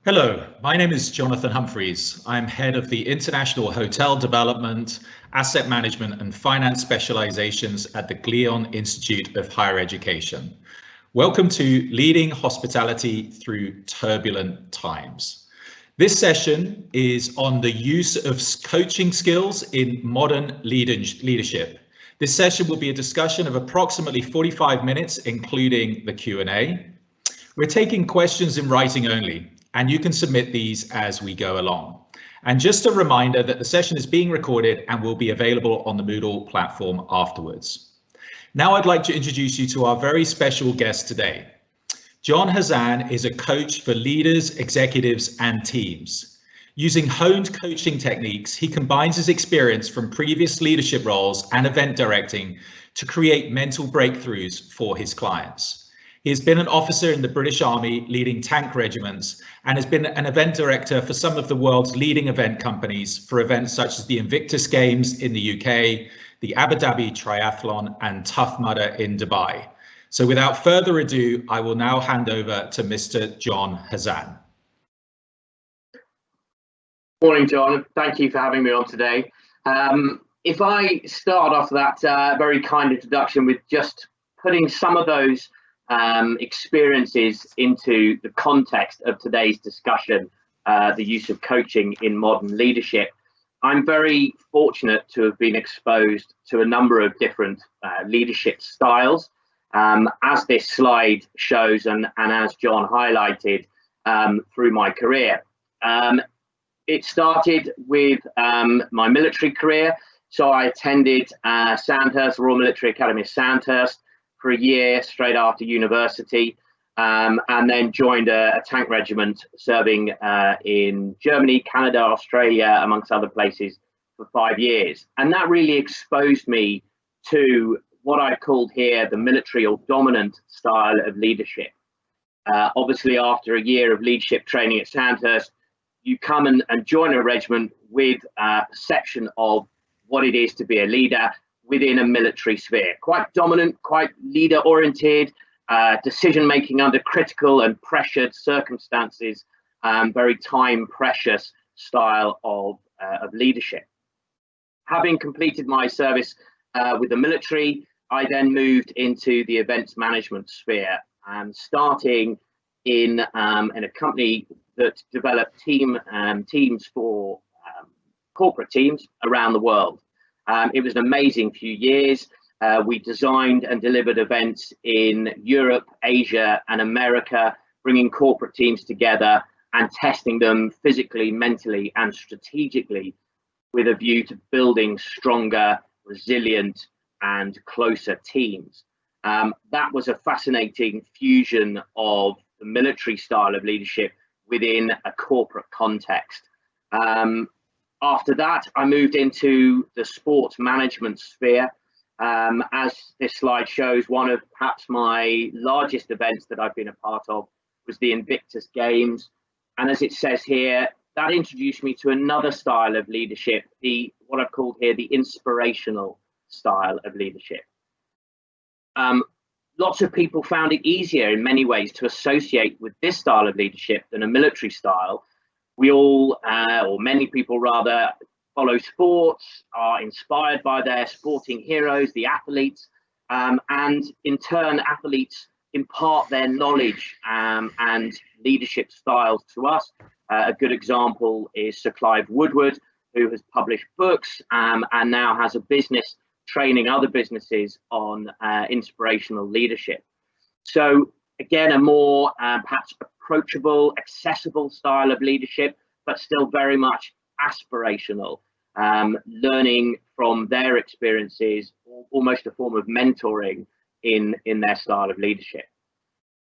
Hello, my name is Jonathan Humphries. I'm head of the International Hotel Development, Asset Management and Finance Specializations at the Glion Institute of Higher Education. Welcome to Leading Hospitality Through Turbulent Times. This session is on the use of coaching skills in modern leadership. This session will be a discussion of approximately 45 minutes, including the Q&A. We're taking questions in writing only, and you can submit these as we go along. And just a reminder that the session is being recorded and will be available on the Moodle platform afterwards. Now I'd like to introduce you to our very special guest today. John Hazan is a coach for leaders, executives, and teams. Using honed coaching techniques, he combines his experience from previous leadership roles and event directing to create mental breakthroughs for his clients. He has been an officer in the British Army leading tank regiments and has been an event director for some of the world's leading event companies for events such as the Invictus Games in the UK, the Abu Dhabi Triathlon and Tough Mudder in Dubai. So without further ado, I will now hand over to Mr. John Hazan. Morning, John. Thank you for having me on today. If I start off that very kind introduction with just putting some of those experiences into the context of today's discussion, the use of coaching in modern leadership. I'm very fortunate to have been exposed to a number of different leadership styles, as this slide shows and as John highlighted through my career. It started with my military career. So I attended Sandhurst, Royal Military Academy of Sandhurst, for a year straight after university, and then joined a tank regiment serving in Germany, Canada, Australia, amongst other places for 5 years. And that really exposed me to what I called here the military or dominant style of leadership. Obviously, after a year of leadership training at Sandhurst, you come and join a regiment with a perception of what it is to be a leader within a military sphere. Quite dominant, quite leader oriented, decision making under critical and pressured circumstances, very time precious style of leadership. Having completed my service with the military, I then moved into the events management sphere, starting in a company that developed teams for corporate teams around the world. It was an amazing few years. We designed and delivered events in Europe, Asia, and America, bringing corporate teams together and testing them physically, mentally, and strategically with a view to building stronger, resilient, and closer teams. That was a fascinating fusion of the military style of leadership within a corporate context. After that, I moved into the sports management sphere. As this slide shows, one of perhaps my largest events that I've been a part of was the Invictus Games. And as it says here, that introduced me to another style of leadership, what I've called here the inspirational style of leadership. Lots of people found it easier in many ways to associate with this style of leadership than a military style. We all, or many people rather, follow sports, are inspired by their sporting heroes, the athletes, and in turn, athletes impart their knowledge and leadership styles to us. A good example is Sir Clive Woodward, who has published books and now has a business training other businesses on inspirational leadership. So again, a more perhaps approachable, accessible style of leadership, but still very much aspirational, learning from their experiences, almost a form of mentoring in their style of leadership.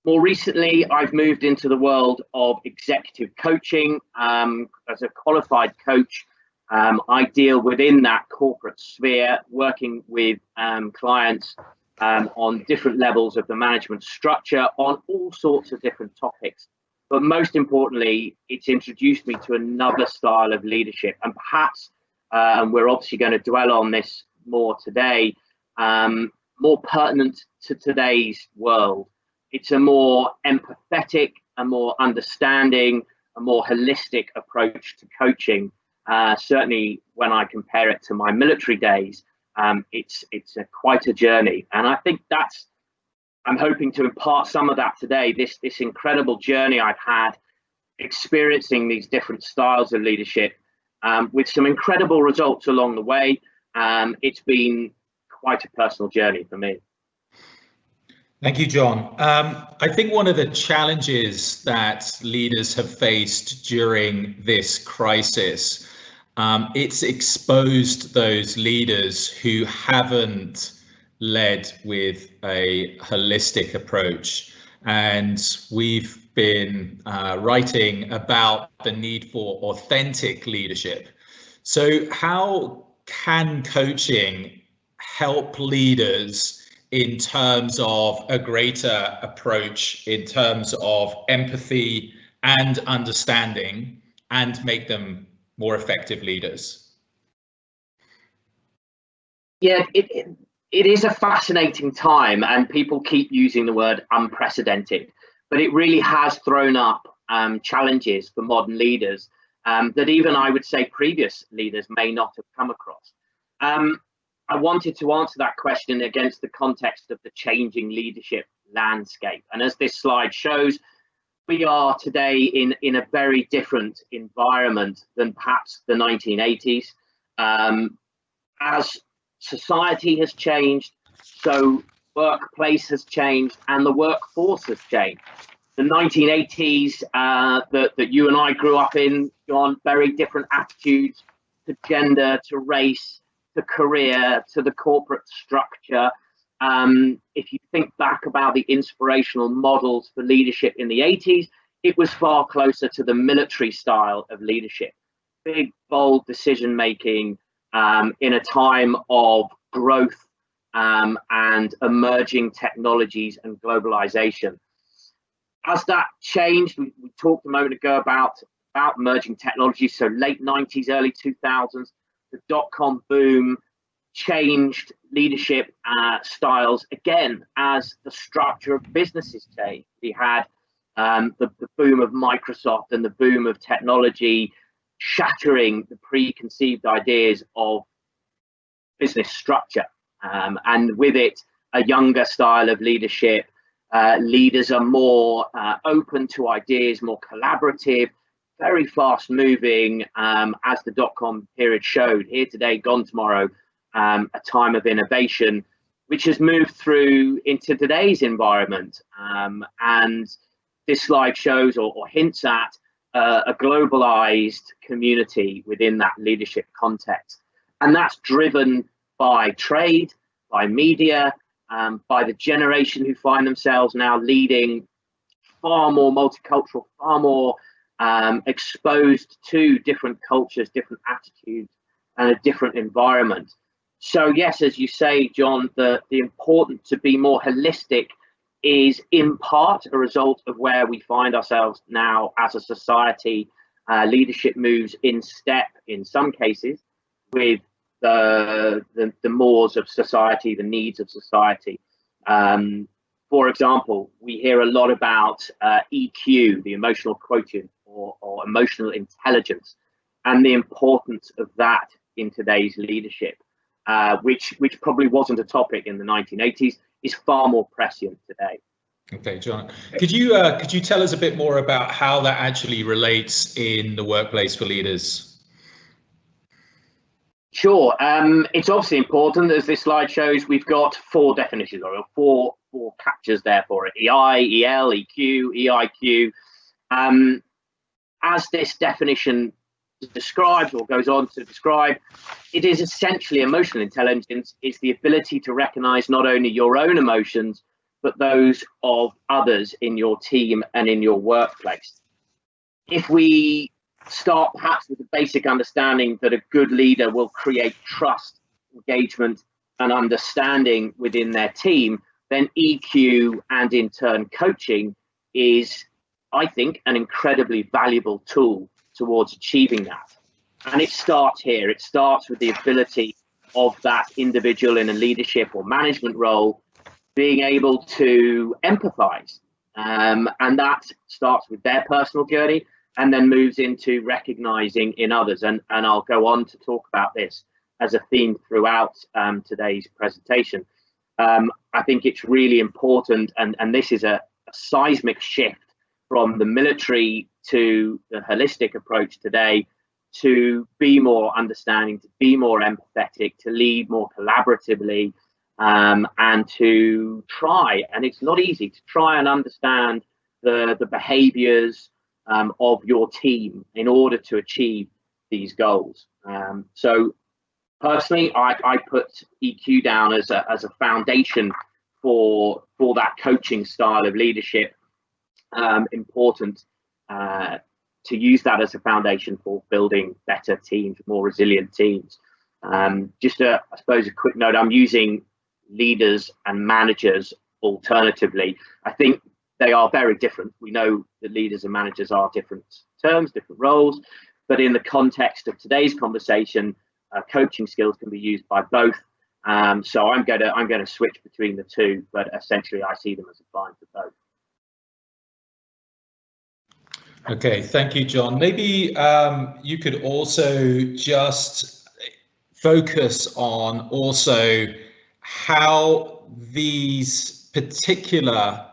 More recently, I've moved into the world of executive coaching. As a qualified coach, I deal within that corporate sphere, working with clients on different levels of the management structure on all sorts of different topics. But most importantly, it's introduced me to another style of leadership, and perhaps, and we're obviously going to dwell on this more today, more pertinent to today's world. It's a more empathetic, a more understanding, a more holistic approach to coaching. Certainly when I compare it to my military days, it's quite a journey. And I think I'm hoping to impart some of that today, this incredible journey I've had experiencing these different styles of leadership, with some incredible results along the way. It's been quite a personal journey for me. Thank you, John. I think one of the challenges that leaders have faced during this crisis, it's exposed those leaders who haven't led with a holistic approach. And we've been writing about the need for authentic leadership. So how can coaching help leaders in terms of a greater approach, in terms of empathy and understanding, and make them more effective leaders? Yeah, it is a fascinating time, and people keep using the word unprecedented, but it really has thrown up challenges for modern leaders that even I would say previous leaders may not have come across. I wanted to answer that question against the context of the changing leadership landscape. And as this slide shows, we are today in a very different environment than perhaps the 1980s. As society has changed, so workplace has changed and the workforce has changed. The 1980s that you and I grew up in, John, very different attitudes to gender, to race, to career, to the corporate structure. If you think back about the inspirational models for leadership in the 80s, it was far closer to the military style of leadership. Big, bold decision making in a time of growth and emerging technologies and globalization. As that changed, we talked a moment ago about emerging technologies, so late 90s, early 2000s, the dot-com boom changed leadership styles again as the structure of businesses changed. We had the boom of Microsoft and the boom of technology shattering the preconceived ideas of business structure, and with it a younger style of leadership. Leaders are more open to ideas, more collaborative, very fast moving, as the dot-com period showed. Here today, gone tomorrow, a time of innovation, which has moved through into today's environment. And this slide shows or hints at a globalized community within that leadership context. And that's driven by trade, by media, by the generation who find themselves now leading far more multicultural, far more exposed to different cultures, different attitudes, and a different environment. So yes, as you say, John, the importance to be more holistic is in part a result of where we find ourselves now as a society. Leadership moves in step, in some cases, with the mores of society, the needs of society. For example, we hear a lot about EQ, the emotional quotient, or emotional intelligence, and the importance of that in today's leadership, which probably wasn't a topic in the 1980s, is far more prescient today. Okay, John, could you tell us a bit more about how that actually relates in the workplace for leaders? Sure. It's obviously important. As this slide shows, we've got four definitions, or four captures there for it: EI, EL, EQ, EIQ. As this definition describes or goes on to describe, it is essentially emotional intelligence. It's the ability to recognize not only your own emotions, but those of others in your team and in your workplace. If we start perhaps with the basic understanding that a good leader will create trust, engagement, and understanding within their team, then EQ and in turn coaching is, I think, an incredibly valuable tool towards achieving that. And it starts here. It starts with the ability of that individual in a leadership or management role being able to empathize. And that starts with their personal journey, and then moves into recognizing in others. And I'll go on to talk about this as a theme throughout today's presentation. I think it's really important, and this is a seismic shift from the military to the holistic approach today, to be more understanding, to be more empathetic, to lead more collaboratively, and to try, and it's not easy, to try and understand the behaviors of your team in order to achieve these goals. So personally, I put EQ down as a foundation for that coaching style of leadership. Important to use that as a foundation for building better teams, more resilient teams. Just I suppose a quick note, I'm using leaders and managers alternatively. I think they are very different. We know that leaders and managers are different terms, different roles, but in the context of today's conversation, coaching skills can be used by both. So I'm going to switch between the two, but essentially I see them as applying to both. Okay, thank you, John. Maybe you could also just focus on also how these particular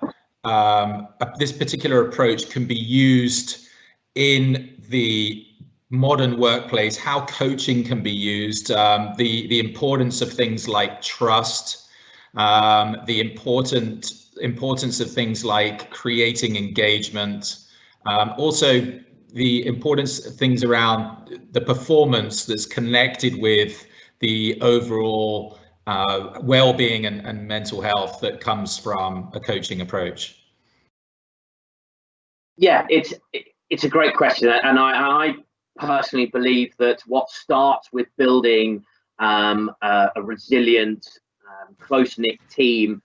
this particular approach can be used in the modern workplace, how coaching can be used, the importance of things like trust, the importance of things like creating engagement, also the importance of things around the performance that's connected with the overall well-being and mental health that comes from a coaching approach. Yeah, it's a great question, and I personally believe that what starts with building a resilient, close-knit team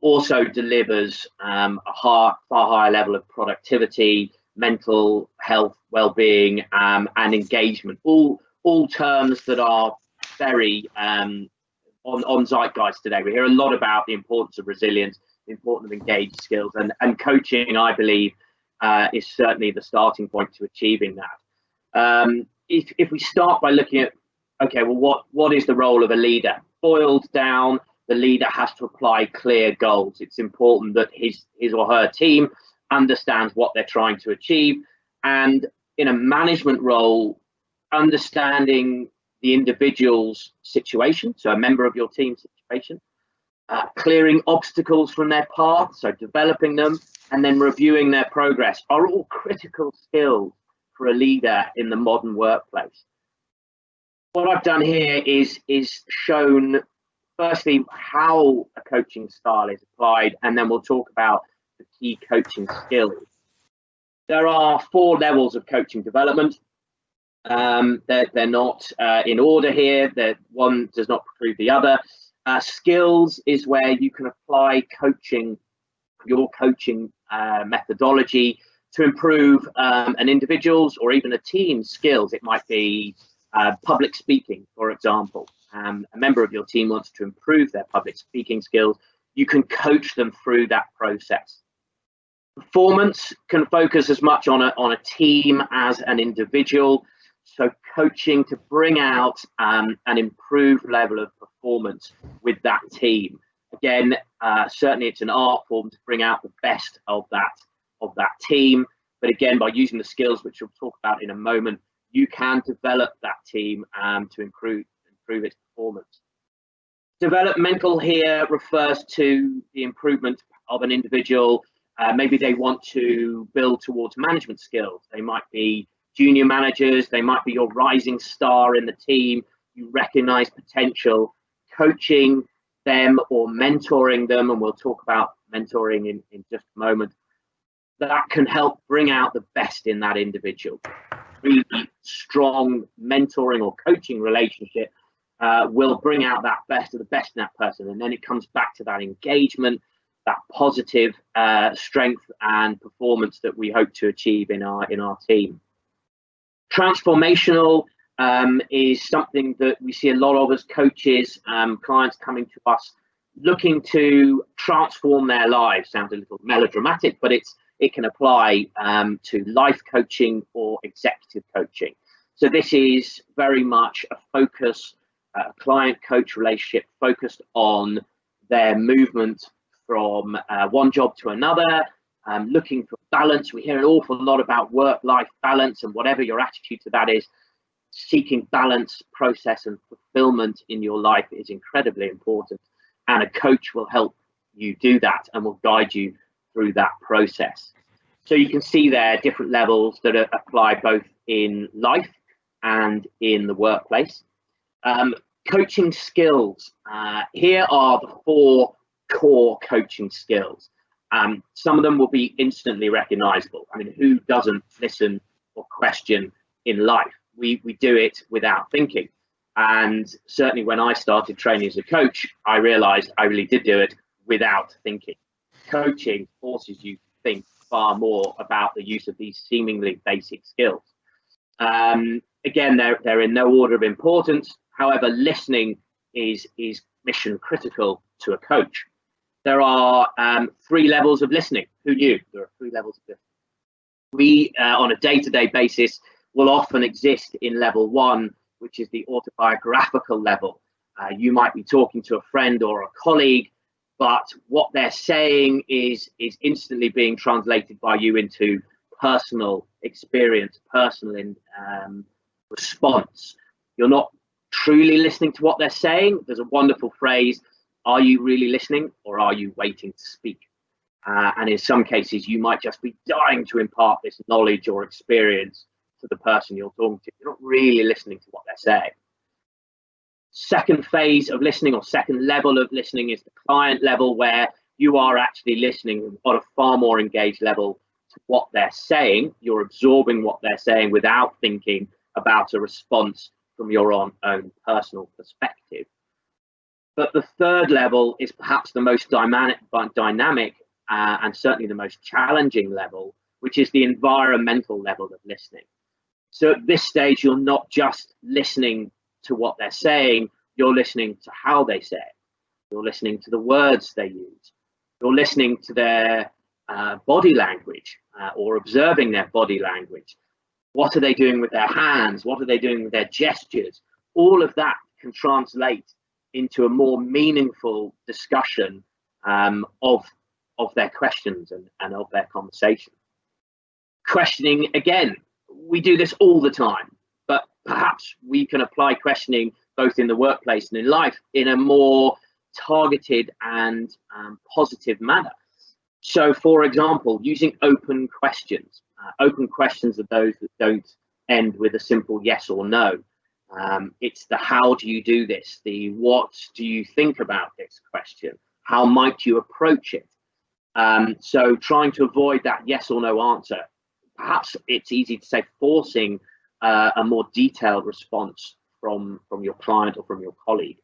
also delivers a far higher level of productivity, mental health, well-being, and engagement. All terms that are very on zeitgeist today. We hear a lot about the importance of resilience, the importance of engaged skills, and coaching, I believe, is certainly the starting point to achieving that. If we start by looking at, okay, well, what is the role of a leader? Boiled down, the leader has to apply clear goals. It's important that his or her team understands what they're trying to achieve, and in a management role, understanding the individual's situation, so a member of your team's situation, clearing obstacles from their path, so developing them, and then reviewing their progress are all critical skills for a leader in the modern workplace. What I've done here is shown, firstly, how a coaching style is applied, and then we'll talk about the key coaching skills. There are 4 levels of coaching development. They're not in order here. One does not preclude the other. Skills is where you can apply your coaching methodology to improve an individual's or even a team's skills. It might be public speaking, for example. A member of your team wants to improve their public speaking skills. You can coach them through that process. Performance can focus as much on a team as an individual. So coaching to bring out an improved level of performance with that team. Again, certainly it's an art form to bring out the best of that team. But again, by using the skills, which we'll talk about in a moment, you can develop that team to improve its performance. Developmental here refers to the improvement of an individual. Maybe they want to build towards management skills. They might be junior managers, they might be your rising star in the team. You recognize potential, coaching them or mentoring them, and we'll talk about mentoring in just a moment. That can help bring out the best in that individual. Really strong mentoring or coaching relationship will bring out that best of the best in that person, and then it comes back to that engagement, that positive strength and performance that we hope to achieve in our team. Transformational is something that we see a lot of as coaches, clients coming to us looking to transform their lives. Sounds a little melodramatic, but it's it can apply to life coaching or executive coaching. So this is very much a focus, client-coach relationship focused on their movement from one job to another, looking for balance. We hear an awful lot about work-life balance, and whatever your attitude to that is, seeking balance, process, and fulfillment in your life is incredibly important. And a coach will help you do that and will guide you through that process. So you can see there different levels that apply both in life and in the workplace. Coaching skills. Here are the 4 core coaching skills. Some of them will be instantly recognizable. I mean, who doesn't listen or question in life? We do it without thinking. And certainly when I started training as a coach, I realized I really did do it without thinking. Coaching forces you to think far more about the use of these seemingly basic skills. Again, they're in no order of importance. However, listening is mission critical to a coach. There are 3 levels of listening. Who knew? There are 3 levels of listening. We, on a day-to-day basis, will often exist in level 1, which is the autobiographical level. You might be talking to a friend or a colleague, but what they're saying is instantly being translated by you into personal experience, personal response. You're not truly listening to what they're saying. There's a wonderful phrase, are you really listening or are you waiting to speak? And in some cases, you might just be dying to impart this knowledge or experience to the person you're talking to. You're not really listening to what they're saying. Second phase of listening, or second level of listening, is the client level, where you are actually listening on a far more engaged level to what they're saying. You're absorbing what they're saying without thinking about a response from your own personal perspective. But the third level is perhaps the most dynamic and certainly the most challenging level, which is the environmental level of listening. So at this stage, you're not just listening to what they're saying, you're listening to how they say it. You're listening to the words they use. You're listening to their body language or observing their body language. What are they doing with their hands? What are they doing with their gestures? All of that can translate into a more meaningful discussion of their questions and of their conversation. Questioning, again, we do this all the time, but perhaps we can apply questioning both in the workplace and in life in a more targeted and positive manner. So, for example, using open questions. Open questions are those that don't end with a simple yes or no. It's the how do you do this? The what do you think about this question? How might you approach it? So trying to avoid that yes or no answer. Perhaps it's easy to say forcing a more detailed response from your client or from your colleague.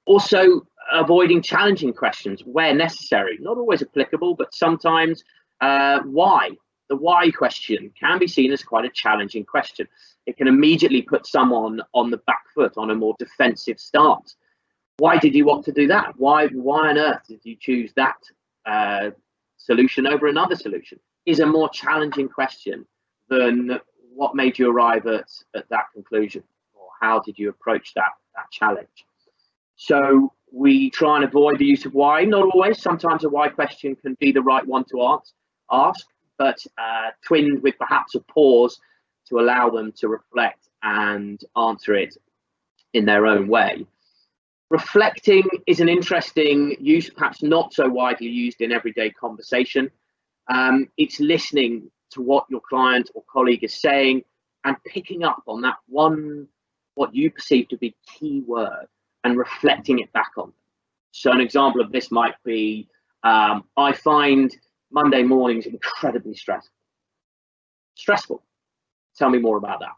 Also, avoiding challenging questions where necessary. Not always applicable, but sometimes why? The why question can be seen as quite a challenging question. It can immediately put someone on the back foot, on a more defensive stance. Why did you want to do that? Why on earth did you choose that solution over another solution? Is a more challenging question than what made you arrive at that conclusion, or how did you approach that challenge? So we try and avoid the use of why. Not always. Sometimes a why question can be the right one to ask, but twinned with perhaps a pause to allow them to reflect and answer it in their own way. Reflecting is an interesting use, perhaps not so widely used in everyday conversation. It's listening to what your client or colleague is saying and picking up on that one, what you perceive to be key word, and reflecting it back on them. So an example of this might be, I find Monday mornings incredibly stressful. Stressful. Tell me more about that.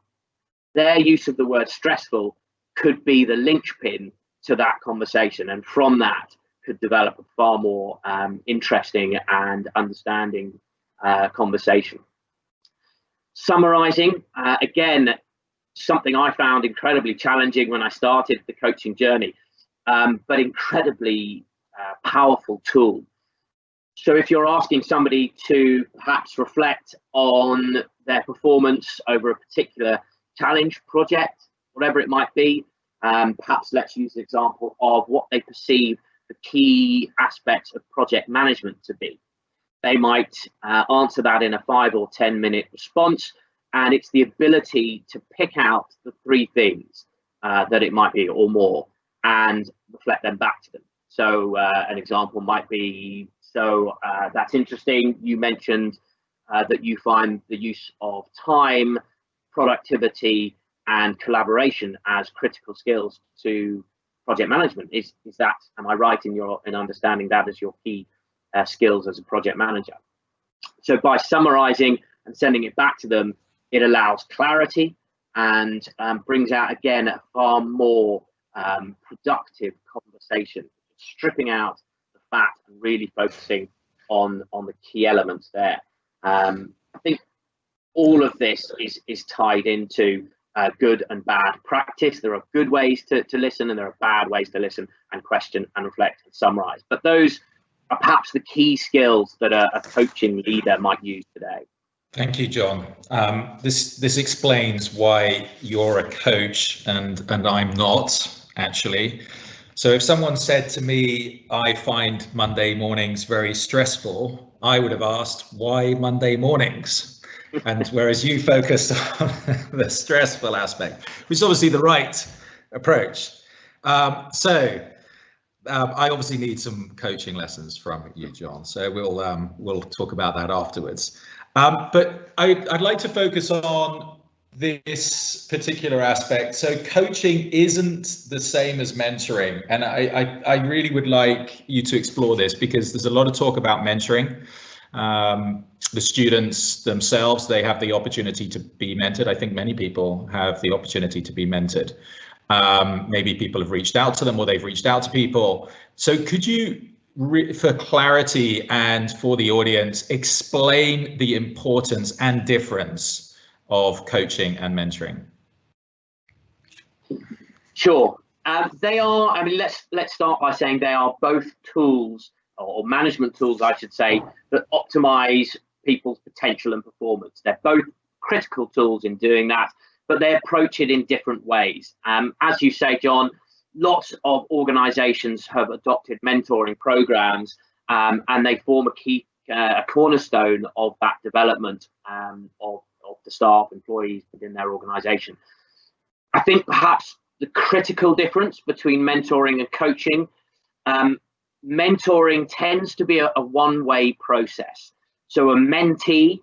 Their use of the word stressful could be the linchpin to that conversation, and from that could develop a far more interesting and understanding conversation. Summarising, again, something I found incredibly challenging when I started the coaching journey, but incredibly powerful tool. So if you're asking somebody to perhaps reflect on their performance over a particular challenge, project, whatever it might be, perhaps let's use the example of what they perceive the key aspects of project management to be. They might answer that in a 5 or 10 minute response, and it's the ability to pick out the 3 things that it might be or more and reflect them back to them. So an example might be, that's interesting. You mentioned that you find the use of time, productivity, and collaboration as critical skills to project management. Is that, am I right in understanding that as your key skills as a project manager? So by summarizing and sending it back to them, it allows clarity and brings out again a far more productive conversation, stripping out the fat and really focusing on the key elements there. I think all of this is tied into good and bad practice. There are good ways to listen, and there are bad ways to listen and question and reflect and summarize. But those are perhaps the key skills that a coaching leader might use today. Thank you, John. This explains why you're a coach and I'm not, actually. So if someone said to me, I find Monday mornings very stressful, I would have asked, why Monday mornings? And whereas you focused on the stressful aspect, which is obviously the right approach. I obviously need some coaching lessons from you, John. So we'll talk about that afterwards. But I'd like to focus on this particular aspect. So coaching isn't the same as mentoring, and I really would like you to explore this, because there's a lot of talk about mentoring. The students themselves, they have the opportunity to be mentored. I think many people have the opportunity to be mentored. Maybe people have reached out to them, or they've reached out to people. So could you, for clarity and for the audience, explain the importance and difference of coaching and mentoring? Sure. They are, I mean, let's start by saying they are both tools, or management tools, I should say, that optimize people's potential and performance. They're both critical tools in doing that, but they approach it in different ways. As you say, John, lots of organizations have adopted mentoring programs, and they form a cornerstone of that development of the staff, employees within their organization. I think perhaps the critical difference between mentoring and coaching, mentoring tends to be a one-way process. So a mentee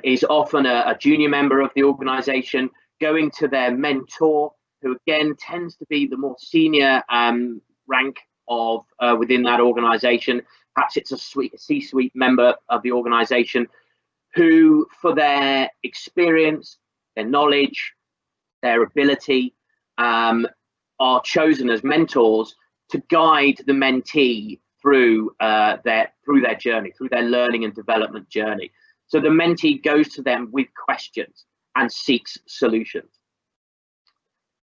is often a junior member of the organization going to their mentor, who again tends to be the more senior rank of within that organization. Perhaps it's a C-suite member of the organization, who for their experience, their knowledge, their ability, are chosen as mentors to guide the mentee through their journey, through their learning and development journey. So the mentee goes to them with questions and seeks solutions.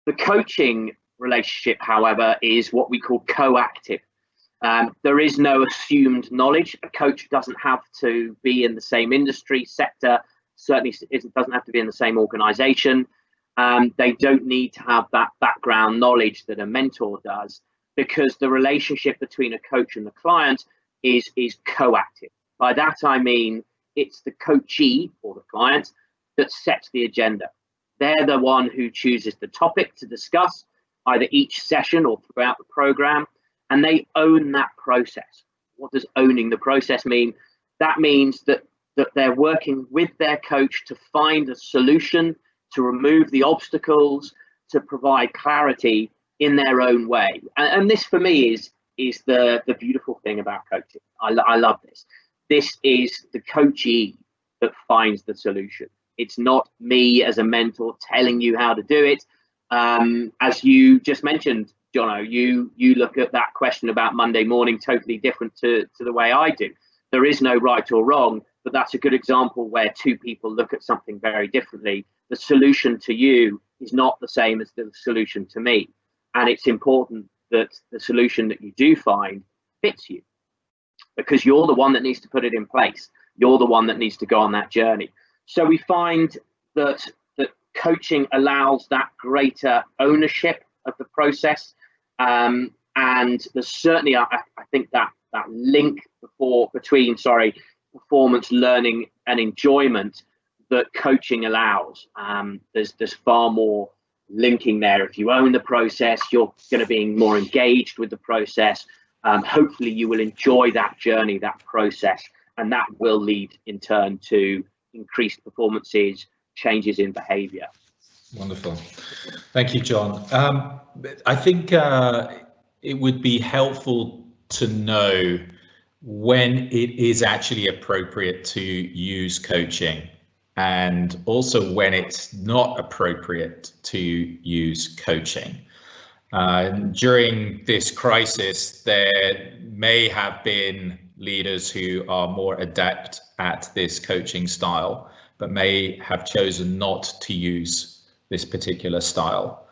The coaching relationship, however, is what we call coactive. There is no assumed knowledge. A coach doesn't have to be in the same industry sector, certainly it doesn't have to be in the same organization. They don't need to have that background knowledge that a mentor does, because the relationship between a coach and the client is coactive. By that I mean it's the coachee, or the client, that sets the agenda. They're the one who chooses the topic to discuss, either each session or throughout the program, and they own that process. What does owning the process mean? That means that they're working with their coach to find a solution, to remove the obstacles, to provide clarity in their own way. And this for me is the beautiful thing about coaching. I love this. This is the coachee that finds the solution. It's not me as a mentor telling you how to do it. As you just mentioned, Jono, you look at that question about Monday morning totally different to the way I do. There is no right or wrong, but that's a good example where two people look at something very differently. The solution to you is not the same as the solution to me. And it's important that the solution that you do find fits you. because you're the one that needs to put it in place. You're the one that needs to go on that journey. So we find that coaching allows that greater ownership of the process, and there's certainly I think that link between performance, learning and enjoyment that coaching allows. There's far more linking there. If you own the process, you're going to be more engaged with the process. Hopefully you will enjoy that journey, that process, and that will lead in turn to increased performances, changes in behavior. Wonderful. Thank you, John. I think it would be helpful to know when it is actually appropriate to use coaching, and also when it's not appropriate to use coaching. During this crisis, there may have been leaders who are more adept at this coaching style, but may have chosen not to use this particular style.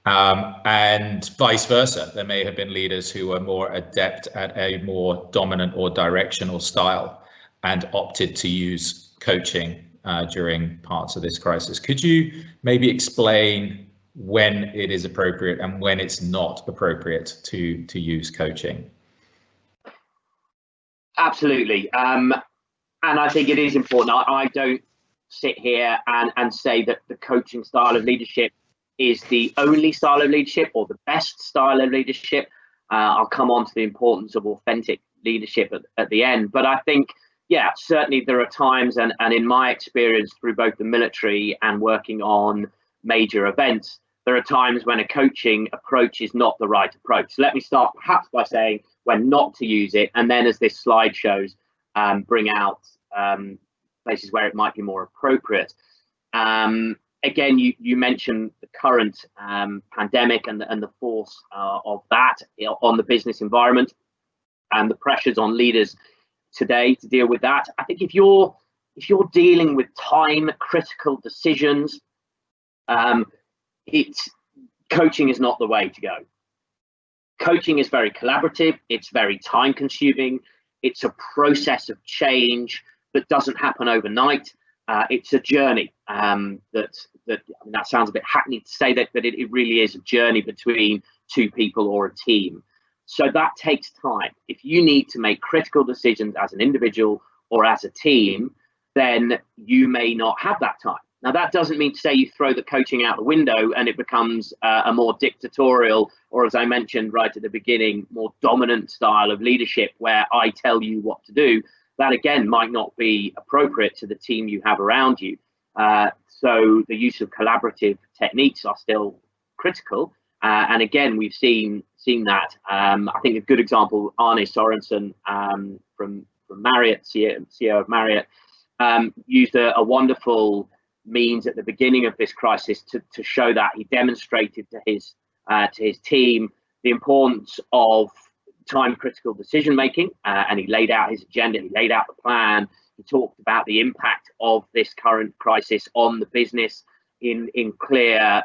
And vice versa, there may have been leaders who are more adept at a more dominant or directional style and opted to use coaching during parts of this crisis. Could you maybe explain when it is appropriate and when it's not appropriate to use coaching? Absolutely. And I think it is important. I don't sit here and say that the coaching style of leadership is the only style of leadership or the best style of leadership. I'll come on to the importance of authentic leadership at the end. But I think, yeah, certainly there are times, and in my experience through both the military and working on major events, there are times when a coaching approach is not the right approach. So let me start perhaps by saying when not to use it, and then as this slide shows, bring out places where it might be more appropriate. Again, you mentioned the current pandemic and the force of that on the business environment and the pressures on leaders today to deal with that. I think if you're dealing with time critical decisions, coaching is not the way to go. Coaching is very collaborative. It's very time consuming. It's a process of change that doesn't happen overnight. It's a journey. That sounds a bit hackneyed to say that, but it really is a journey between two people or a team. So that takes time. If you need to make critical decisions as an individual or as a team, then you may not have that time. Now, that doesn't mean to say you throw the coaching out the window and it becomes a more dictatorial, or as I mentioned right at the beginning, more dominant style of leadership where I tell you what to do. That again might not be appropriate to the team you have around you. So the use of collaborative techniques are still critical. And again, we've seen that. I think a good example, Arne Sorensen from Marriott, CEO of Marriott, used a wonderful means at the beginning of this crisis to show that. He demonstrated to his team the importance of time critical decision making, and he laid out his agenda, he laid out the plan, he talked about the impact of this current crisis on the business in clear,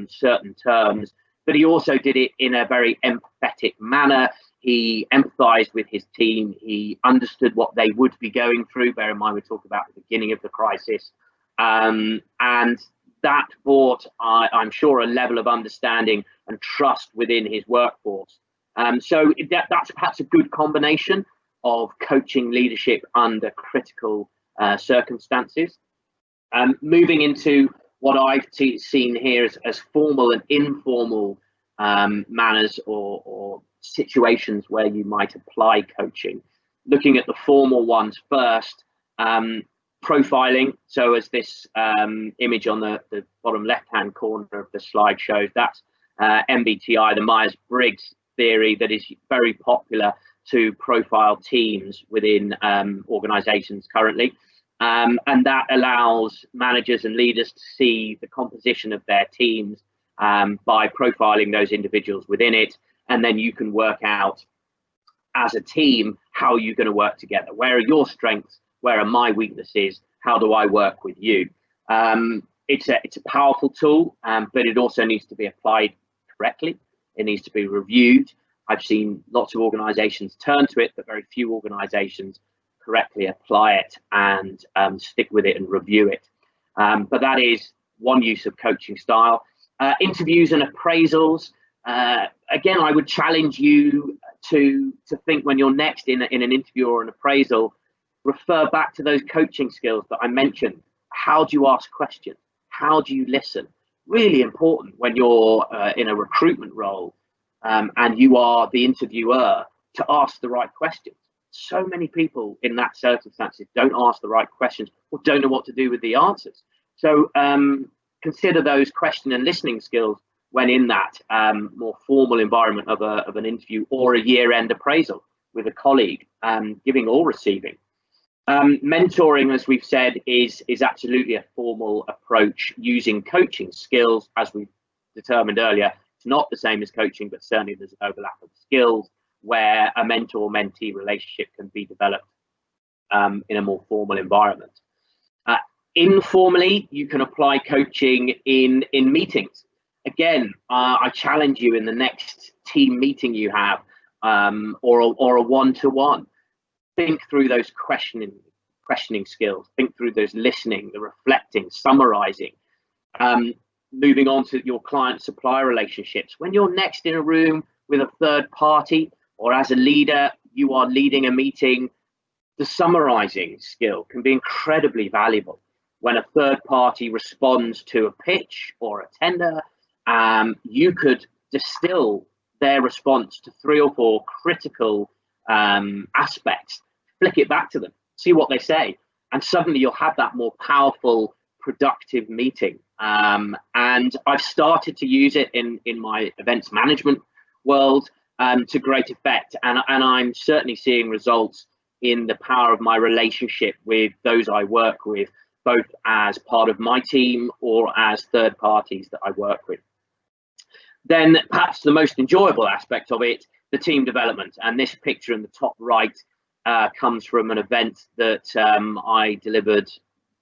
certain terms, but he also did it in a very empathetic manner. He empathized with his team, he understood what they would be going through. Bear in mind, we talked about the beginning of the crisis, and that brought, I'm sure, a level of understanding and trust within his workforce. So that's perhaps a good combination of coaching leadership under critical circumstances. Moving into what I've seen here as formal and informal manners or situations where you might apply coaching. Looking at the formal ones first, profiling. So as this image on the bottom left-hand corner of the slide shows, that's MBTI, the Myers-Briggs theory that is very popular to profile teams within organizations currently. And that allows managers and leaders to see the composition of their teams by profiling those individuals within it. And then you can work out as a team how you're going to work together. Where are your strengths? Where are my weaknesses? How do I work with you? It's a powerful tool, but it also needs to be applied correctly. It needs to be reviewed. I've seen lots of organizations turn to it, but very few organizations correctly apply it and stick with it and review it. But that is one use of coaching style. Interviews and appraisals. Again, I would challenge you to think when you're next in an interview or an appraisal, refer back to those coaching skills that I mentioned. How do you ask questions? How do you listen? Really important when you're in a recruitment role and you are the interviewer, to ask the right questions. So many people in that circumstances don't ask the right questions or don't know what to do with the answers. So consider those question and listening skills when in that more formal environment of an interview or a year-end appraisal with a colleague, giving or receiving. Mentoring, as we've said, is absolutely a formal approach using coaching skills, as we determined earlier. It's not the same as coaching, but certainly there's an overlap of skills where a mentor-mentee relationship can be developed in a more formal environment. Informally, you can apply coaching in meetings. Again, I challenge you in the next team meeting you have, or a one-to-one. Think through those questioning skills. Think through those listening, the reflecting, summarising. Moving on to your client-supplier relationships. When you're next in a room with a third party, or as a leader, you are leading a meeting, the summarising skill can be incredibly valuable. When a third party responds to a pitch or a tender, you could distill their response to 3 or 4 critical aspects, flick it back to them, see what they say, and suddenly you'll have that more powerful, productive meeting. And I've started to use it in my events management world to great effect, and I'm certainly seeing results in the power of my relationship with those I work with, both as part of my team or as third parties that I work with. Then perhaps the most enjoyable aspect of it, the team development. And this picture in the top right comes from an event that I delivered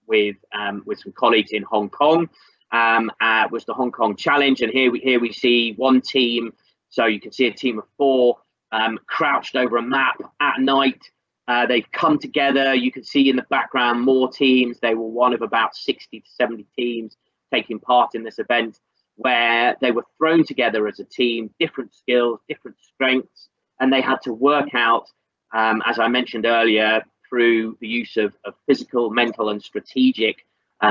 with some colleagues in Hong Kong. Was the Hong Kong Challenge, and here we see one team. So you can see a team of 4 crouched over a map at night. They've come together. You can see in the background more teams. They were one of about 60 to 70 teams taking part in this event, where they were thrown together as a team, different skills, different strengths, and they had to work out, as I mentioned earlier, through the use of physical, mental, and strategic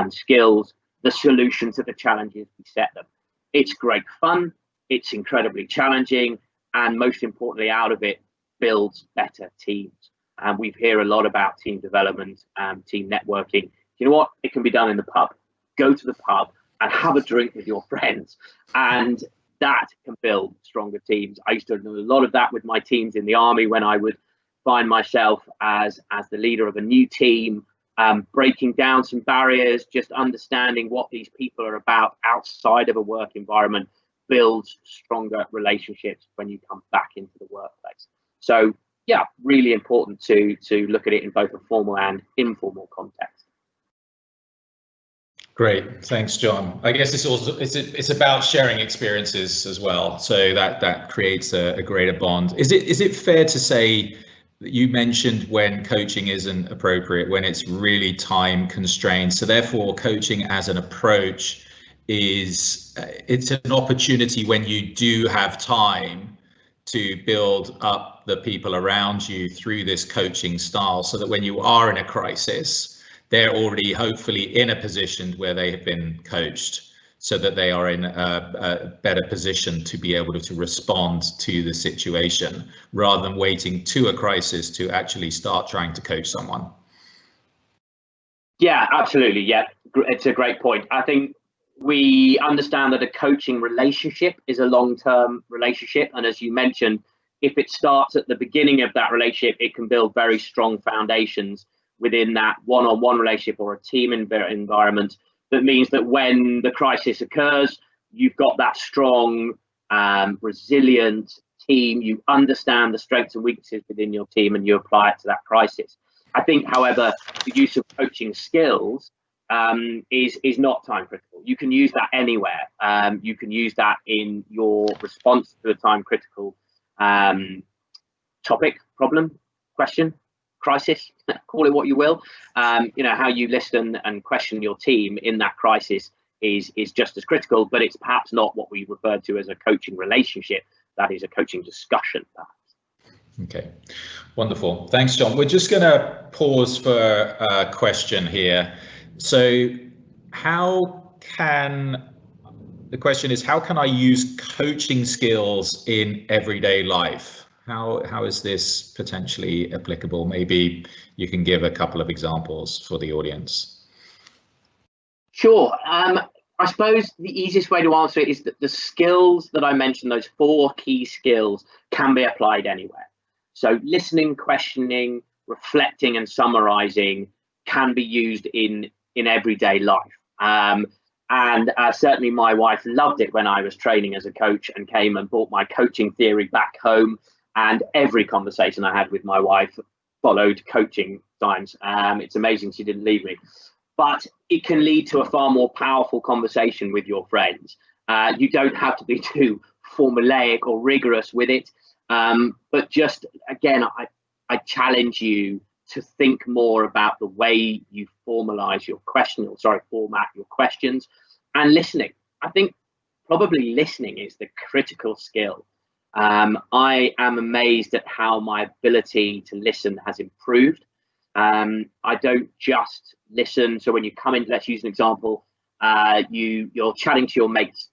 skills, the solution to the challenges we set them. It's great fun, it's incredibly challenging, and most importantly, out of it builds better teams. And we hear a lot about team development, team networking. You know what? It can be done in the pub. Go to the pub and have a drink with your friends, and that can build stronger teams. I used to do a lot of that with my teams in the army when I would find myself as the leader of a new team, breaking down some barriers, just understanding what these people are about outside of a work environment builds stronger relationships when you come back into the workplace. So yeah, really important to look at it in both a formal and informal context. Great, thanks, John. I guess it's about sharing experiences as well, so that creates a greater bond. Is it fair to say that you mentioned when coaching isn't appropriate, when it's really time constrained? So therefore, coaching as an approach it's an opportunity when you do have time to build up the people around you through this coaching style, so that when you are in a crisis, they're already hopefully in a position where they have been coached, so that they are in a better position to be able to respond to the situation, rather than waiting to a crisis to actually start trying to coach someone. Yeah, absolutely. Yeah, it's a great point. I think we understand that a coaching relationship is a long-term relationship, and as you mentioned, if it starts at the beginning of that relationship, it can build very strong foundations within that one-on-one relationship or a team environment. That means that when the crisis occurs, you've got that strong, resilient team. You understand the strengths and weaknesses within your team, and you apply it to that crisis. I think, however, the use of coaching skills is not time critical. You can use that anywhere. You can use that in your response to a time critical topic, problem, question, crisis, call it what you will. How you listen and question your team in that crisis is just as critical, but it's perhaps not what we refer to as a coaching relationship. That is a coaching discussion, perhaps. Okay, wonderful. Thanks, John. We're just going to pause for a question here. So the question is, how can I use coaching skills in everyday life? How is this potentially applicable? Maybe you can give a couple of examples for the audience. Sure. I suppose the easiest way to answer it is that the skills that I mentioned, those 4 key skills, can be applied anywhere. So listening, questioning, reflecting, and summarising can be used in everyday life. And certainly my wife loved it when I was training as a coach and came and brought my coaching theory back home. And every conversation I had with my wife followed coaching times. It's amazing she didn't leave me. But it can lead to a far more powerful conversation with your friends. You don't have to be too formulaic or rigorous with it. But just, again, I challenge you to think more about the way you format your questions and listening. I think probably listening is the critical skill. I am amazed at how my ability to listen has improved. I don't just listen. So when you come in, let's use an example, you're chatting to your mates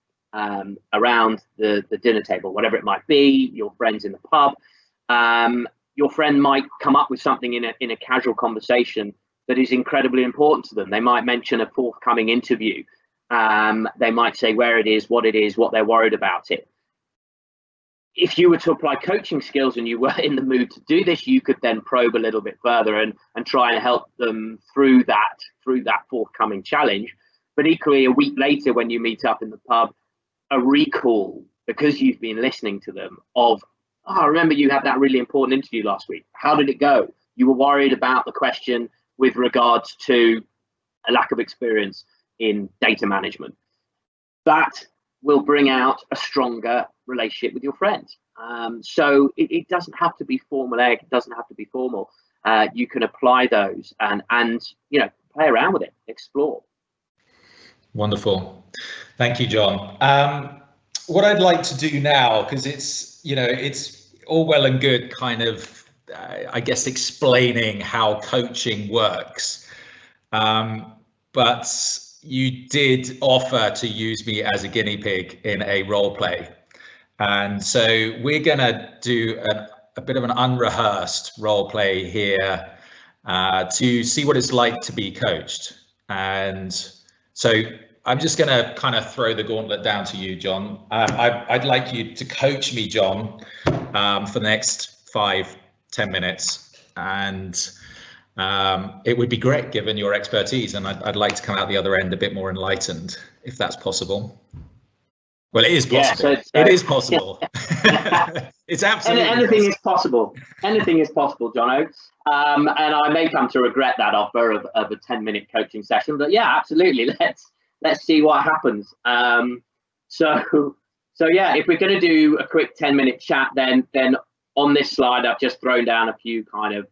around the dinner table, whatever it might be, your friends in the pub. Your friend might come up with something in a casual conversation that is incredibly important to them. They might mention a forthcoming interview. They might say where it is, what they're worried about it. If you were to apply coaching skills and you were in the mood to do this, you could then probe a little bit further and try and help them through that forthcoming challenge. But equally, a week later, when you meet up in the pub, a recall, because you've been listening to them, of, I remember you had that really important interview last week. How did it go? You were worried about the question with regards to a lack of experience in data management. That will bring out a stronger relationship with your friends. So it doesn't have to be formulaic. It doesn't have to be formal. You can apply those and play around with it, explore. Wonderful. Thank you, John. What I'd like to do now, because it's all well and good kind of, I guess, explaining how coaching works. But you did offer to use me as a guinea pig in a role play. And so we're going to do a bit of an unrehearsed role play here to see what it's like to be coached. And so I'm just going to kind of throw the gauntlet down to you, John. I'd like you to coach me, John, for the next 5-10 minutes. And it would be great given your expertise, and I'd like to come out the other end a bit more enlightened, if that's possible. Well, it is possible. Yeah, it is possible. It's absolutely anything is possible. Anything is possible, Jono. And I may come to regret that offer of a 10-minute coaching session, but yeah, absolutely. Let's see what happens. So yeah, if we're going to do a quick 10-minute chat, then on this slide I've just thrown down a few kind of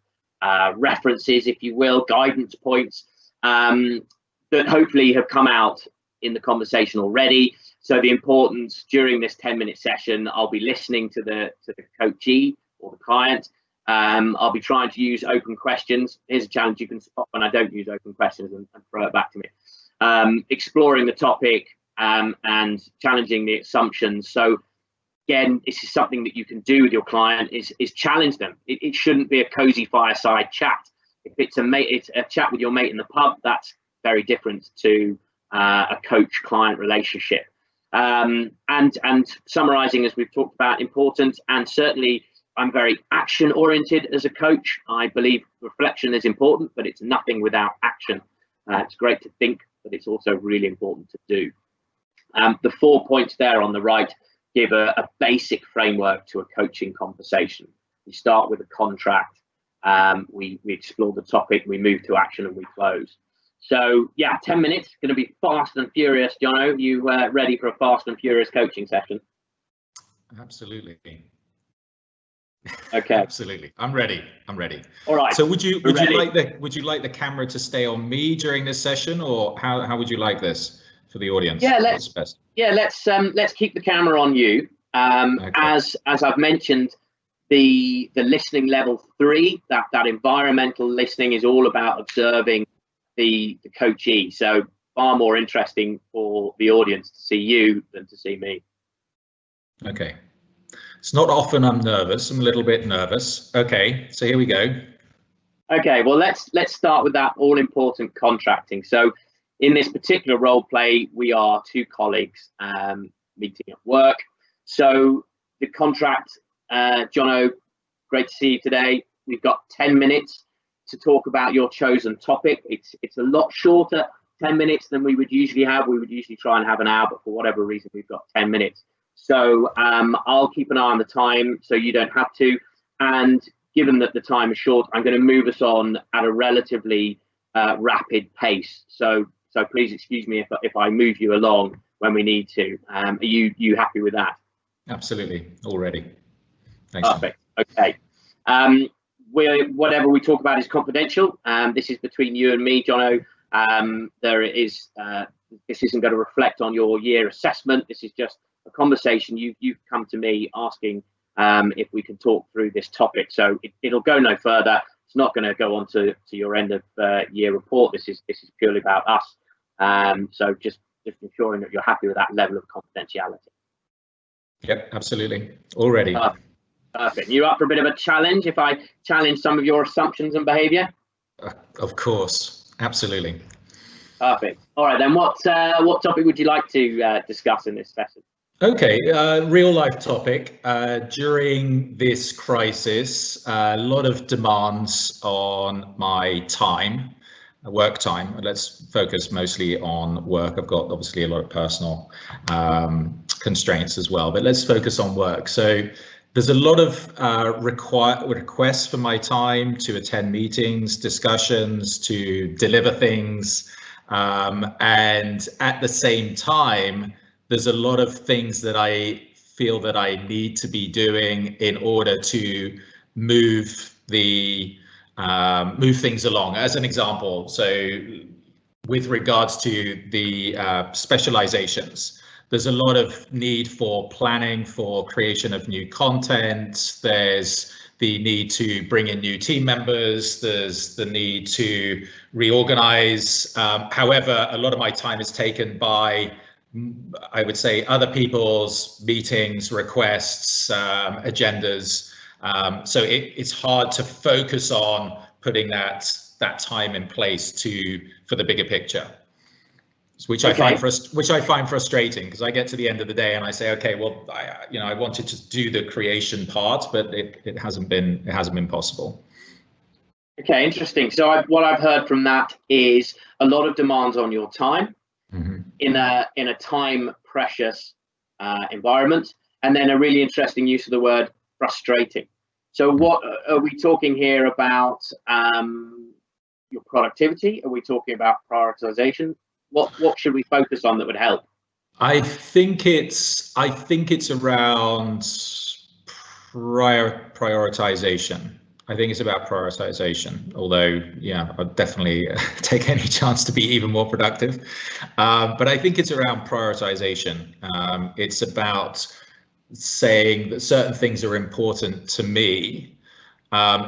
references, if you will, guidance points that hopefully have come out in the conversation already. So the importance during this 10-minute session, I'll be listening to the coachee or the client. I'll be trying to use open questions. Here's a challenge: you can spot when I don't use open questions and throw it back to me. Exploring the topic and challenging the assumptions. So again, this is something that you can do with your client, is challenge them. It shouldn't be a cozy fireside chat. If it's a chat with your mate in the pub, that's very different to a coach-client relationship. And summarising, as we've talked about, important. And certainly I'm very action-oriented as a coach. I believe reflection is important, but it's nothing without action. It's great to think, but it's also really important to do. The 4 points there on the right give a basic framework to a coaching conversation. We start with a contract, we explore the topic, we move to action, and we close. So yeah, 10 minutes, going to be fast and furious. Jono, you ready for a fast and furious coaching session? Absolutely. Okay. Absolutely. I'm ready. All right. So would you like the camera to stay on me during this session, or how would you like this for the audience? Yeah, let's keep the camera on you. Okay. As I've mentioned, the listening level 3, that environmental listening, is all about observing the coachee. So far more interesting for the audience to see you than to see me. Okay. It's not often I'm nervous. I'm a little bit nervous. Okay, so here we go. Okay, well, let's start with that all-important contracting. So in this particular role play, we are 2 colleagues meeting at work. So the contract, Jono, great to see you today. We've got 10 minutes to talk about your chosen topic. It's a lot shorter, 10 minutes, than we would usually have. We would usually try and have an hour, but for whatever reason, we've got 10 minutes. So I'll keep an eye on the time so you don't have to. And given that the time is short, I'm going to move us on at a relatively rapid pace. So please excuse me if I move you along when we need to. Are you happy with that? Absolutely. All ready. Thanks. Perfect. Okay. Whatever we talk about is confidential. This is between you and me, Jono. This isn't going to reflect on your year assessment. This is just a conversation. You've come to me asking if we can talk through this topic. So it'll go no further. It's not going to go on to your end of year report. This is purely about us. So just ensuring that you're happy with that level of confidentiality. Yep, absolutely. All ready. Perfect. You up for a bit of a challenge if I challenge some of your assumptions and behavior? Of course. Absolutely. Perfect. All right, then what topic would you like to discuss in this session? Okay, real life topic. During this crisis, a lot of demands on my time, work time. Let's focus mostly on work. I've got obviously a lot of personal constraints as well, but let's focus on work. So there's a lot of requests for my time to attend meetings, discussions, to deliver things. And at the same time, there's a lot of things that I feel that I need to be doing in order to move things along. As an example, so with regards to the specializations, there's a lot of need for planning, for creation of new content. There's the need to bring in new team members. There's the need to reorganize. However, a lot of my time is taken by, I would say, other people's meetings, requests, agendas. So it's hard to focus on putting that time in place for the bigger picture, which I find frustrating, because I get to the end of the day and I say, okay, well, I wanted to do the creation part, but it hasn't been possible. Okay, interesting. So what I've heard from that is a lot of demands on your time. Mm-hmm. in a time precious environment, and then a really interesting use of the word frustrating. So what are we talking here about? Your productivity? Are we talking about prioritization? What should we focus on that would help? I think it's around prioritization. I think it's about prioritization, although, yeah, I'd definitely take any chance to be even more productive. But I think it's around prioritization. It's about saying that certain things are important to me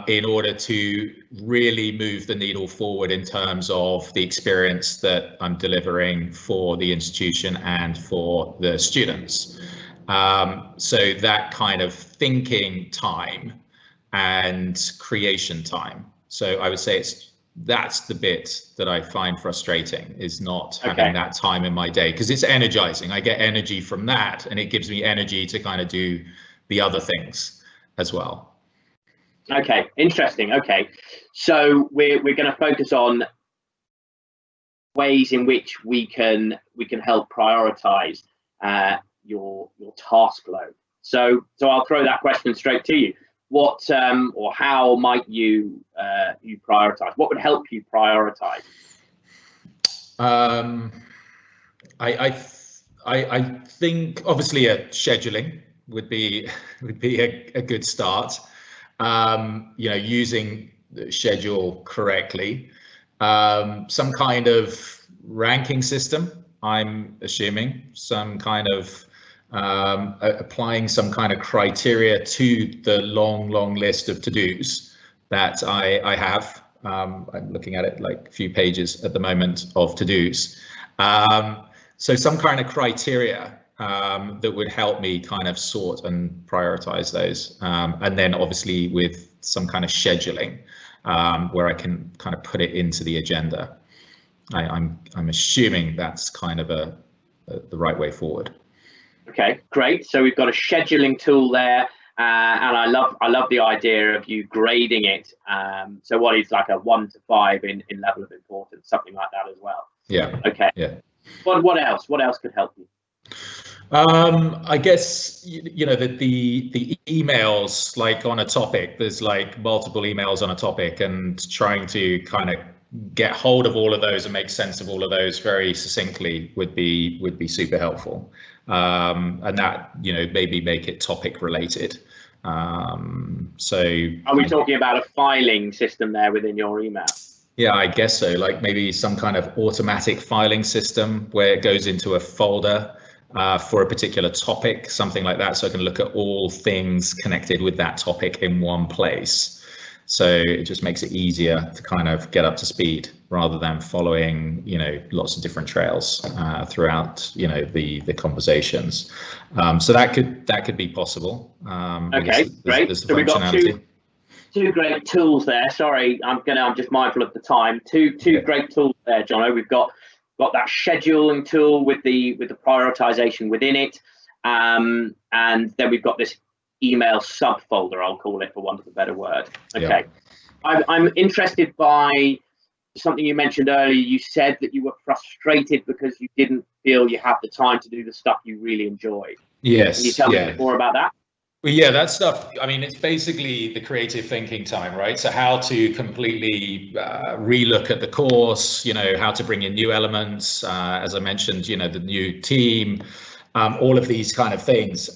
in order to really move the needle forward in terms of the experience that I'm delivering for the institution and for the students. So that kind of thinking time and creation time. So I would say that's the bit that I find frustrating, is not having that time in my day, because it's energizing. I get energy from that, and it gives me energy to kind of do the other things as well. Okay, interesting. Okay, so we're going to focus on ways in which we can help prioritize your task load. So I'll throw that question straight to you. What or how might you prioritize? What would help you prioritize? I think obviously scheduling would be a good start. using the schedule correctly, some kind of ranking system, I'm assuming, some kind of applying some kind of criteria to the long list of to-dos that I have. I'm looking at it like a few pages at the moment of to-dos. So some kind of criteria that would help me kind of sort and prioritize those. And then obviously with some kind of scheduling where I can kind of put it into the agenda. I'm assuming that's kind of the right way forward. Okay, great. So we've got a scheduling tool there. And I love the idea of you grading it. So what is like a 1 to 5 in level of importance, something like that as well. Yeah. Okay. Yeah. What else? What else could help you? I guess the emails, like on a topic. There's like multiple emails on a topic, and trying to kind of get hold of all of those and make sense of all of those very succinctly would be super helpful. And that maybe make it topic related. So are we talking about a filing system there within your email? Yeah, I guess so. Like maybe some kind of automatic filing system where it goes into a folder for a particular topic, something like that. So I can look at all things connected with that topic in one place. So it just makes it easier to kind of get up to speed rather than following, lots of different trails throughout, the conversations. So that could be possible. Okay, great. So we've got two great tools there. Sorry, I'm just mindful of the time. Two great tools there, Jono. We've got that scheduling tool with the prioritization within it, and then we've got this email subfolder, I'll call it, for want of a better word. Okay. Yeah. I'm interested by something you mentioned earlier. You said that you were frustrated because you didn't feel you had the time to do the stuff you really enjoyed. Yes. Can you tell me a bit more about that? Well, yeah, that stuff, I mean, it's basically the creative thinking time, right? So how to completely relook at the course, how to bring in new elements, as I mentioned, the new team, all of these kind of things.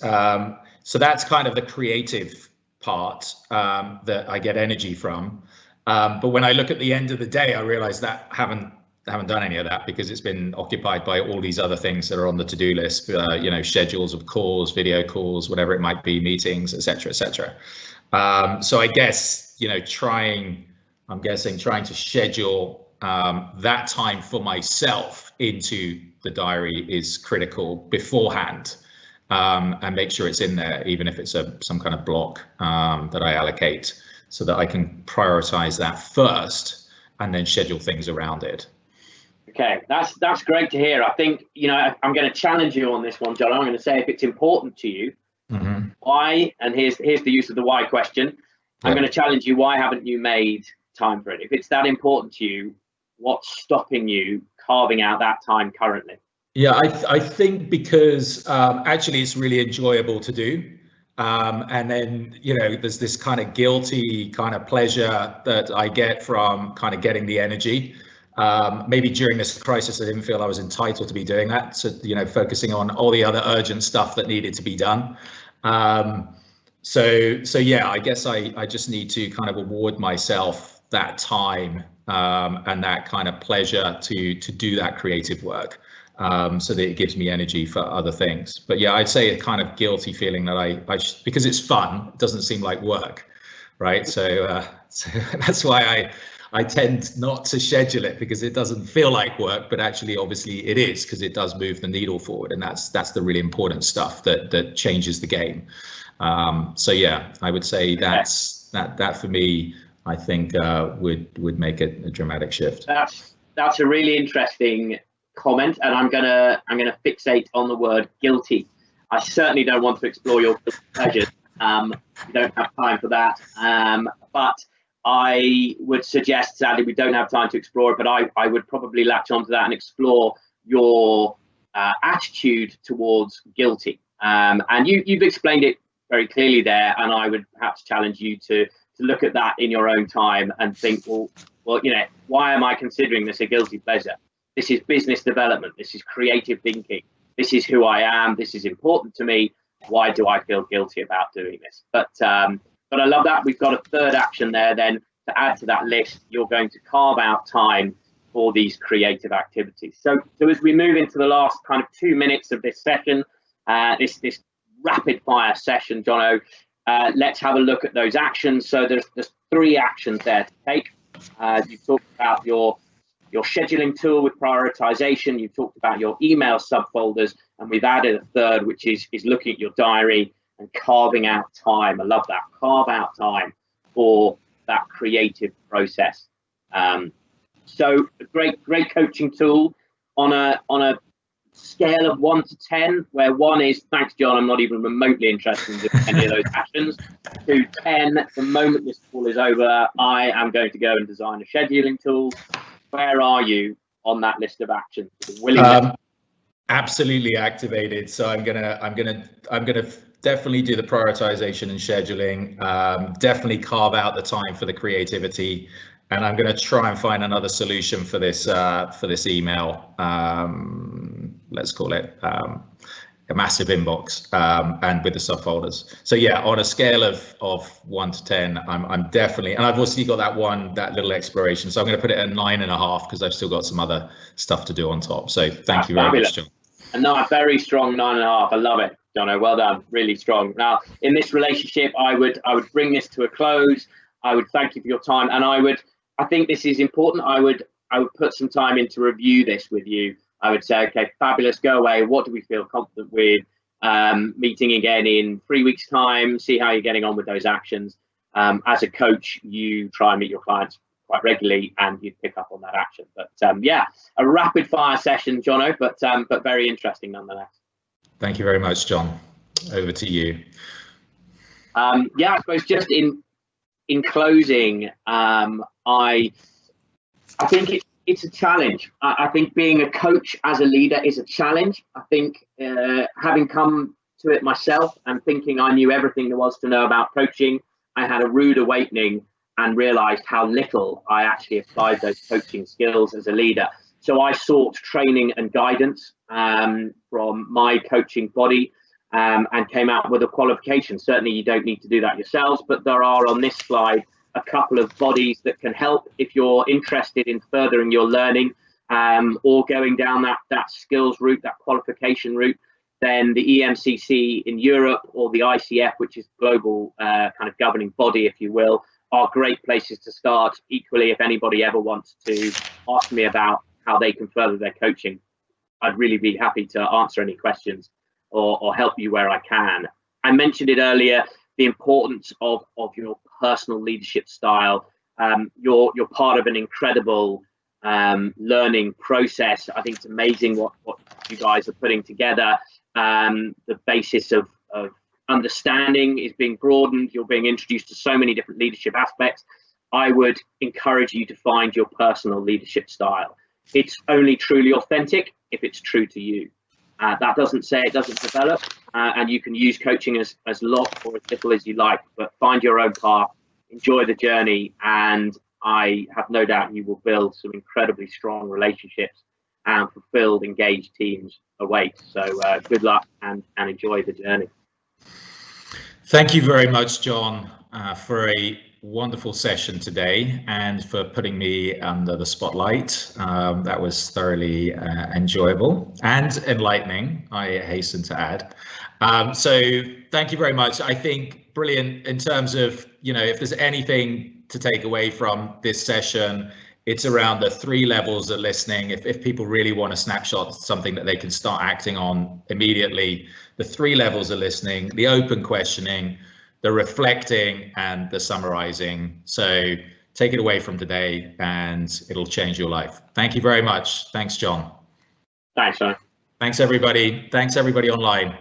So that's kind of the creative part that I get energy from. But when I look at the end of the day, I realize that I haven't done any of that because it's been occupied by all these other things that are on the to-do list, schedules of calls, video calls, whatever it might be, meetings, etc., etc. So I guess, trying to schedule that time for myself into the diary is critical beforehand. And make sure it's in there, even if it's some kind of block that I allocate, so that I can prioritize that first and then schedule things around it. Okay, that's great to hear. I think, I'm going to challenge you on this one, John. I'm going to say, if it's important to you, why? And here's the use of the why question. I'm going to challenge you. Why haven't you made time for it? If it's that important to you, what's stopping you carving out that time currently? Yeah, I think because actually it's really enjoyable to do. And then, there's this kind of guilty kind of pleasure that I get from kind of getting the energy. Maybe during this crisis, I didn't feel I was entitled to be doing that. So, focusing on all the other urgent stuff that needed to be done. So yeah, I guess I just need to kind of award myself that time and that kind of pleasure to do that creative work. So that it gives me energy for other things. But yeah, I'd say a kind of guilty feeling that because it's fun, it doesn't seem like work, right? So that's why I tend not to schedule it, because it doesn't feel like work, but actually, obviously, it is, because it does move the needle forward, and that's the really important stuff that changes the game. So yeah, I would say that for me, I think would make it a dramatic shift. That's a really interesting comment, and I'm gonna fixate on the word guilty. I certainly don't want to explore your pleasures. We don't have time for that. But I would suggest, sadly, we don't have time to explore it, but I would probably latch onto that and explore your attitude towards guilty. And you've explained it very clearly there, and I would perhaps challenge you to look at that in your own time and think, well, why am I considering this a guilty pleasure? This is business development. This is creative thinking. This is who I am. This is important to me. Why do I feel guilty about doing this? But But I love that we've got a third action there then to add to that list. You're going to carve out time for these creative activities. So as we move into the last kind of 2 minutes of this session, this rapid fire session, Jono, let's have a look at those actions. So there's 3 actions there to take. You talked about your scheduling tool with prioritization. You talked about your email subfolders, and we've added a third, which is looking at your diary and carving out time. I love that. Carve out time for that creative process. So a great coaching tool on a scale of 1 to 10, where 1 is, thanks, John, I'm not even remotely interested in doing any of those actions. To 10, the moment this call is over, I am going to go and design a scheduling tool. Where are you on that list of actions? Absolutely activated. So I'm gonna definitely do the prioritization and scheduling. Definitely carve out the time for the creativity, and I'm going to try and find another solution for this email. Let's call it a massive inbox, and with the subfolders. So yeah, on a scale of 1 to 10, I'm definitely, and I've also got that little exploration. So I'm going to put it at 9.5 because I've still got some other stuff to do on top. So thank you very much, John. And no, a very strong 9.5. I love it, Jono. Well done, really strong. Now, in this relationship, I would bring this to a close. I would thank you for your time, and I think this is important. I would put some time in to review this with you. I would say, okay, fabulous, go away. What do we feel confident with? Meeting again in 3 weeks' time, see how you're getting on with those actions. As a coach, you try and meet your clients quite regularly, and you'd pick up on that action. But yeah, a rapid fire session, Jono, but very interesting nonetheless. Thank you very much, John. Over to you. Yeah, I suppose just in closing, I think it's a challenge. I think being a coach as a leader is a challenge. I think having come to it myself and thinking I knew everything there was to know about coaching, I had a rude awakening and realized how little I actually applied those coaching skills as a leader. So I sought training and guidance from my coaching body, and came out with a qualification. Certainly you don't need to do that yourselves, but there are on this slide a couple of bodies that can help if you're interested in furthering your learning, or going down that skills route, that qualification route. Then the EMCC in Europe, or the ICF, which is global kind of governing body, if you will, are great places to start. Equally, if anybody ever wants to ask me about how they can further their coaching, I'd really be happy to answer any questions or help you where I can. I mentioned it earlier, the importance of your personal leadership style. You're part of an incredible learning process. I think it's amazing what you guys are putting together. The basis of understanding is being broadened. You're being introduced to so many different leadership aspects. I would encourage you to find your personal leadership style. It's only truly authentic if it's true to you. That doesn't say it doesn't develop, and you can use coaching as lot or as little as you like, but find your own path, enjoy the journey, and I have no doubt you will build some incredibly strong relationships and fulfilled, engaged teams await. So good luck and enjoy the journey. Thank you very much, John, for a wonderful session today and for putting me under the spotlight. That was thoroughly enjoyable and enlightening, I hasten to add. So thank you very much. I think brilliant in terms of, if there's anything to take away from this session, it's around the 3 levels of listening. If people really want a snapshot, something that they can start acting on immediately, the 3 levels of listening, the open questioning, the reflecting, and the summarizing. So take it away from today and it'll change your life. Thank you very much. Thanks, John. Thanks, John. Thanks, everybody. Thanks, everybody online.